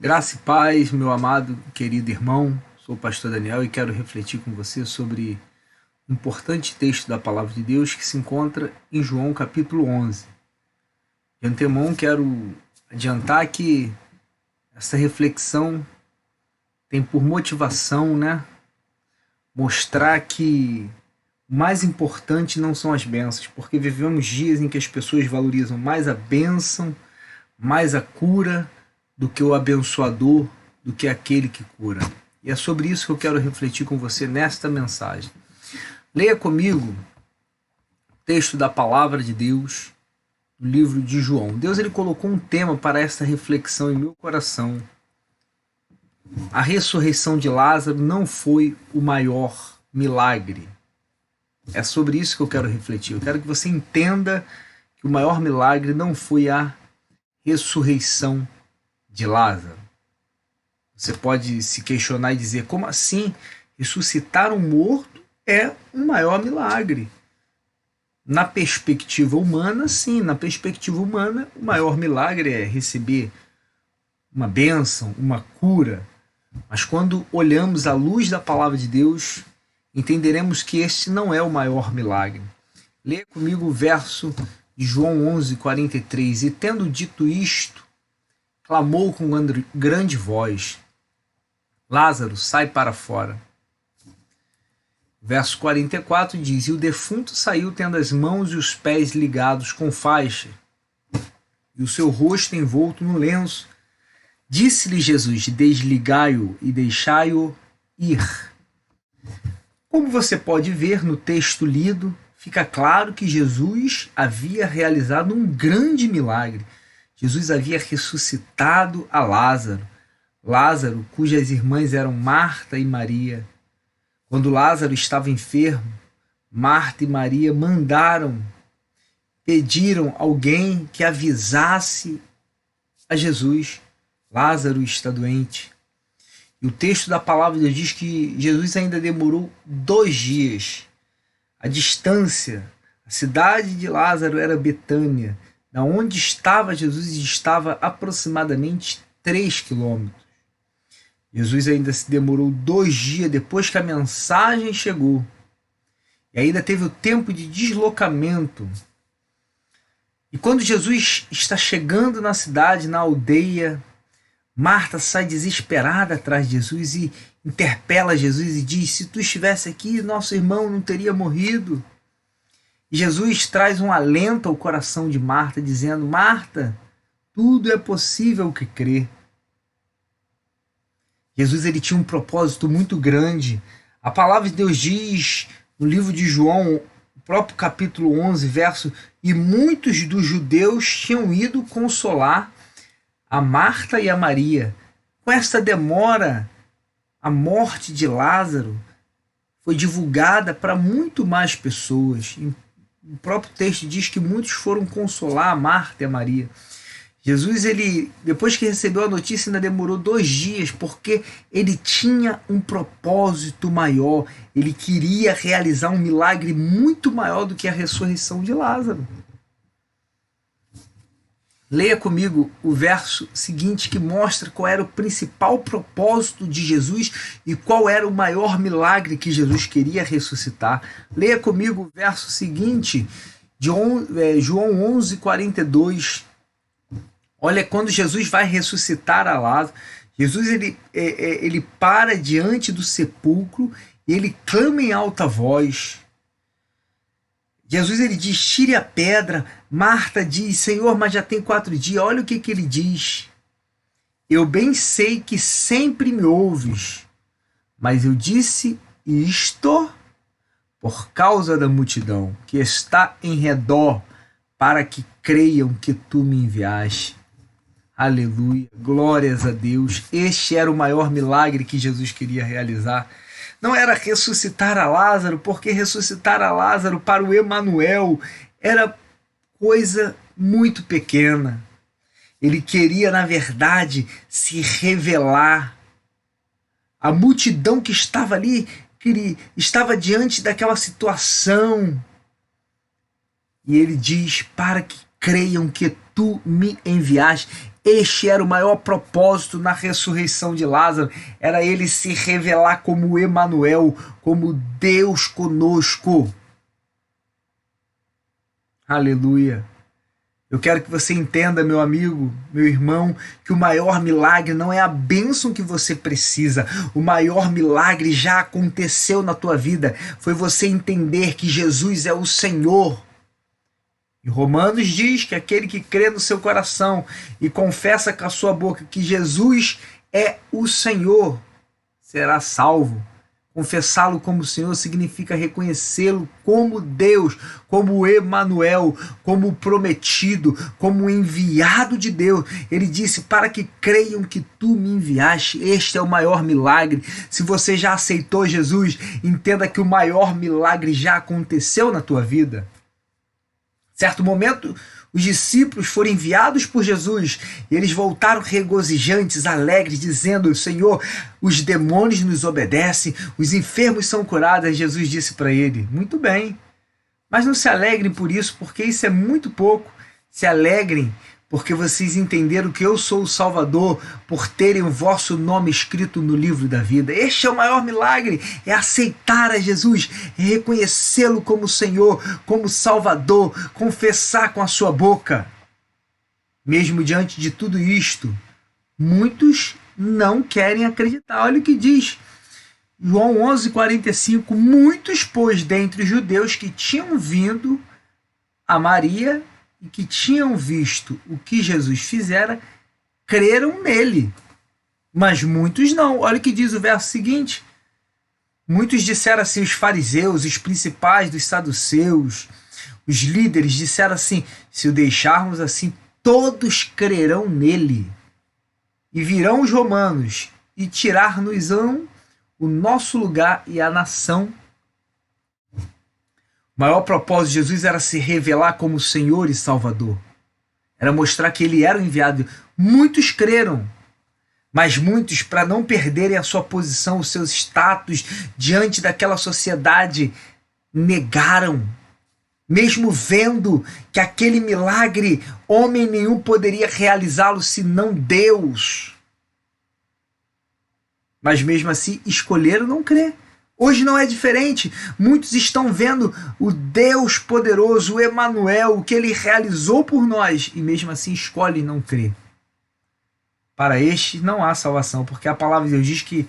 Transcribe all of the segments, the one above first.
Graça e paz, meu amado, querido irmão. Sou o pastor Daniel e quero refletir com você sobre um importante texto da palavra de Deus que se encontra em João capítulo 11. De antemão quero adiantar que essa reflexão tem por motivação, mostrar que o mais importante não são as bênçãos, porque vivemos dias em que as pessoas valorizam mais a bênção, mais a cura, do que o abençoador, do que aquele que cura. E é sobre isso que eu quero refletir com você nesta mensagem. Leia comigo o texto da palavra de Deus, no livro de João. Deus ele colocou um tema para esta reflexão em meu coração. A ressurreição de Lázaro não foi o maior milagre. É sobre isso que eu quero refletir. Eu quero que você entenda que o maior milagre não foi a ressurreição de Lázaro. Você pode se questionar e dizer, como assim? Ressuscitar um morto é um maior milagre. Na perspectiva humana, sim, na perspectiva humana, o maior milagre é receber uma bênção, uma cura. Mas quando olhamos à luz da palavra de Deus, entenderemos que este não é o maior milagre. Leia comigo o verso de João 11:43. E tendo dito isto, clamou com grande voz: Lázaro, sai para fora. Verso 44 diz: E o defunto saiu tendo as mãos e os pés ligados com faixa, e o seu rosto envolto no lenço. Disse-lhe Jesus: Desligai-o e deixai-o ir. Como você pode ver no texto lido, fica claro que Jesus havia realizado um grande milagre. Jesus havia ressuscitado a Lázaro. Lázaro, cujas irmãs eram Marta e Maria. Quando Lázaro estava enfermo, Marta e Maria pediram alguém que avisasse a Jesus: Lázaro está doente. E o texto da palavra de Deus diz que Jesus ainda demorou 2 dias. A distância, a cidade de Lázaro era Betânia, da onde estava Jesus, estava aproximadamente 3 quilômetros. Jesus ainda se demorou 2 dias depois que a mensagem chegou. E ainda teve o tempo de deslocamento. E quando Jesus está chegando na cidade, na aldeia, Marta sai desesperada atrás de Jesus e interpela Jesus e diz: se tu estivesse aqui, nosso irmão não teria morrido. E Jesus traz um alento ao coração de Marta, dizendo: Marta, tudo é possível que crê. Jesus ele tinha um propósito muito grande. A palavra de Deus diz no livro de João, o próprio capítulo 11, verso: E muitos dos judeus tinham ido consolar a Marta e a Maria. Com esta demora, a morte de Lázaro foi divulgada para muito mais pessoas. O próprio texto diz que muitos foram consolar a Marta e a Maria. Jesus, ele, depois que recebeu a notícia, ainda demorou 2 dias, porque ele tinha um propósito maior. Ele queria realizar um milagre muito maior do que a ressurreição de Lázaro. Leia comigo o verso seguinte, que mostra qual era o principal propósito de Jesus e qual era o maior milagre que Jesus queria ressuscitar. Leia comigo o verso seguinte, de João 11:42. Olha, quando Jesus vai ressuscitar a Lázaro, Jesus ele para diante do sepulcro e ele clama em alta voz. Jesus ele diz: tire a pedra. Marta diz: Senhor, mas já tem 4 dias. Olha o que ele diz: eu bem sei que sempre me ouves, mas eu disse isto por causa da multidão que está em redor, para que creiam que tu me enviaste. Aleluia, glórias a Deus. Este era o maior milagre que Jesus queria realizar. Não era ressuscitar a Lázaro, porque ressuscitar a Lázaro para o Emanuel era coisa muito pequena. Ele queria, na verdade, se revelar. A multidão que estava ali, que estava diante daquela situação. E ele diz: para que creiam que tu me enviaste. Este era o maior propósito na ressurreição de Lázaro, era ele se revelar como Emanuel, como Deus conosco. Aleluia. Eu quero que você entenda, meu amigo, meu irmão, que o maior milagre não é a bênção que você precisa. O maior milagre já aconteceu na tua vida. Foi você entender que Jesus é o Senhor. E Romanos diz que aquele que crê no seu coração e confessa com a sua boca que Jesus é o Senhor será salvo. Confessá-lo como Senhor significa reconhecê-lo como Deus, como Emanuel, como prometido, como enviado de Deus. Ele disse, para que creiam que tu me enviaste. Este é o maior milagre. Se você já aceitou Jesus, entenda que o maior milagre já aconteceu na tua vida. Certo momento, os discípulos foram enviados por Jesus e eles voltaram regozijantes, alegres, dizendo, Senhor, os demônios nos obedecem, os enfermos são curados. Jesus disse para ele, muito bem, mas não se alegrem por isso, porque isso é muito pouco. Se alegrem porque vocês entenderam que eu sou o Salvador, por terem o vosso nome escrito no livro da vida. Este é o maior milagre, é aceitar a Jesus, é reconhecê-lo como Senhor, como Salvador, confessar com a sua boca. Mesmo diante de tudo isto, muitos não querem acreditar. Olha o que diz João 11:45, muitos, pois, dentre os judeus que tinham vindo a Maria e que tinham visto o que Jesus fizera, creram nele. Mas muitos não. Olha o que diz o verso seguinte. Muitos disseram assim, os fariseus, os principais dos saduceus, os líderes disseram assim, se o deixarmos assim, todos crerão nele. E virão os romanos e tirar-nos-ão o nosso lugar e a nação. O maior propósito de Jesus era se revelar como Senhor e Salvador. Era mostrar que ele era o enviado. Muitos creram, mas muitos, para não perderem a sua posição, os seus status diante daquela sociedade, negaram. Mesmo vendo que aquele milagre, homem nenhum poderia realizá-lo senão Deus. Mas mesmo assim, escolheram não crer. Hoje não é diferente. Muitos estão vendo o Deus poderoso, o Emanuel, o que ele realizou por nós, e mesmo assim escolhem não crer. Para este não há salvação, porque a palavra de Deus diz que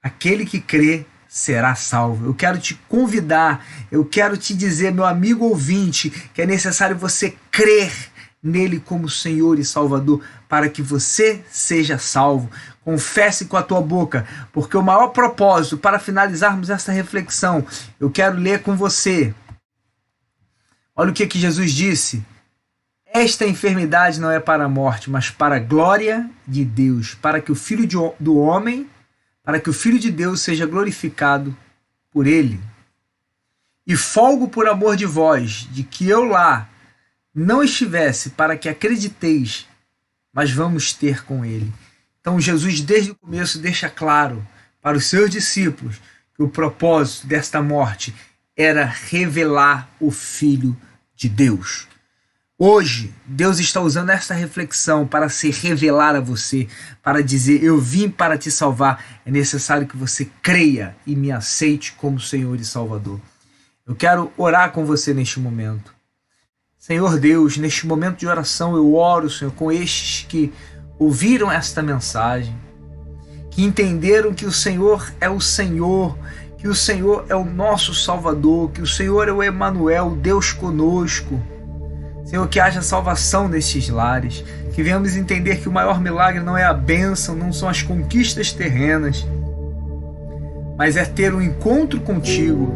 aquele que crê será salvo. Eu quero te convidar, eu quero te dizer, meu amigo ouvinte, que é necessário você crer nele como Senhor e Salvador, para que você seja salvo. Confesse com a tua boca, porque o maior propósito, para finalizarmos essa reflexão, eu quero ler com você. Olha o que Jesus disse. Esta enfermidade não é para a morte, mas para a glória de Deus, para que o Filho do homem, para que o Filho de Deus seja glorificado por ele. E folgo por amor de vós, de que eu lá não estivesse, para que acrediteis, mas vamos ter com ele. Então Jesus desde o começo deixa claro para os seus discípulos que o propósito desta morte era revelar o Filho de Deus. Hoje, Deus está usando esta reflexão para se revelar a você, para dizer, eu vim para te salvar, é necessário que você creia e me aceite como Senhor e Salvador. Eu quero orar com você neste momento. Senhor Deus, neste momento de oração eu oro, Senhor, com estes que ouviram esta mensagem, que entenderam que o Senhor é o Senhor, que o Senhor é o nosso Salvador, que o Senhor é o Emanuel, Deus conosco. Senhor, que haja salvação nestes lares, que venhamos entender que o maior milagre não é a bênção, não são as conquistas terrenas, mas é ter um encontro contigo,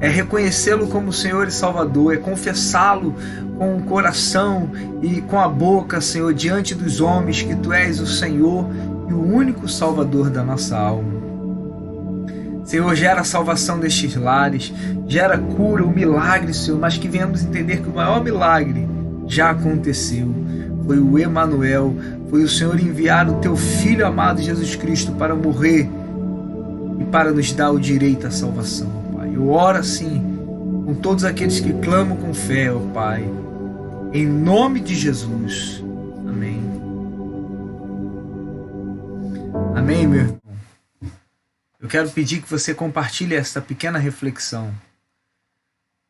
é reconhecê-lo como Senhor e Salvador, é confessá-lo com o coração e com a boca, Senhor, diante dos homens, que Tu és o Senhor e o único Salvador da nossa alma. Senhor, gera a salvação destes lares, gera cura, o milagre, Senhor, mas que venhamos entender que o maior milagre já aconteceu. Foi o Emanuel, foi o Senhor enviar o Teu Filho amado Jesus Cristo para morrer e para nos dar o direito à salvação, Pai. Eu oro assim com todos aqueles que clamam com fé, ó Pai, em nome de Jesus. Amém. meu irmão, eu quero pedir que você compartilhe esta pequena reflexão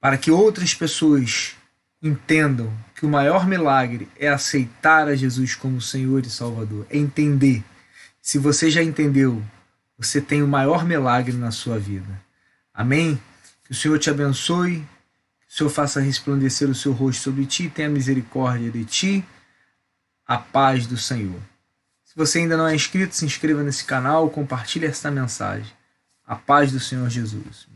para que outras pessoas entendam que o maior milagre é aceitar a Jesus como Senhor e Salvador. É entender. Se você já entendeu, você tem o maior milagre na sua vida. Amém? Que o Senhor te abençoe, que o Senhor faça resplandecer o seu rosto sobre ti, tenha misericórdia de ti, a paz do Senhor. Se você ainda não é inscrito, se inscreva nesse canal, compartilhe esta mensagem. A paz do Senhor Jesus.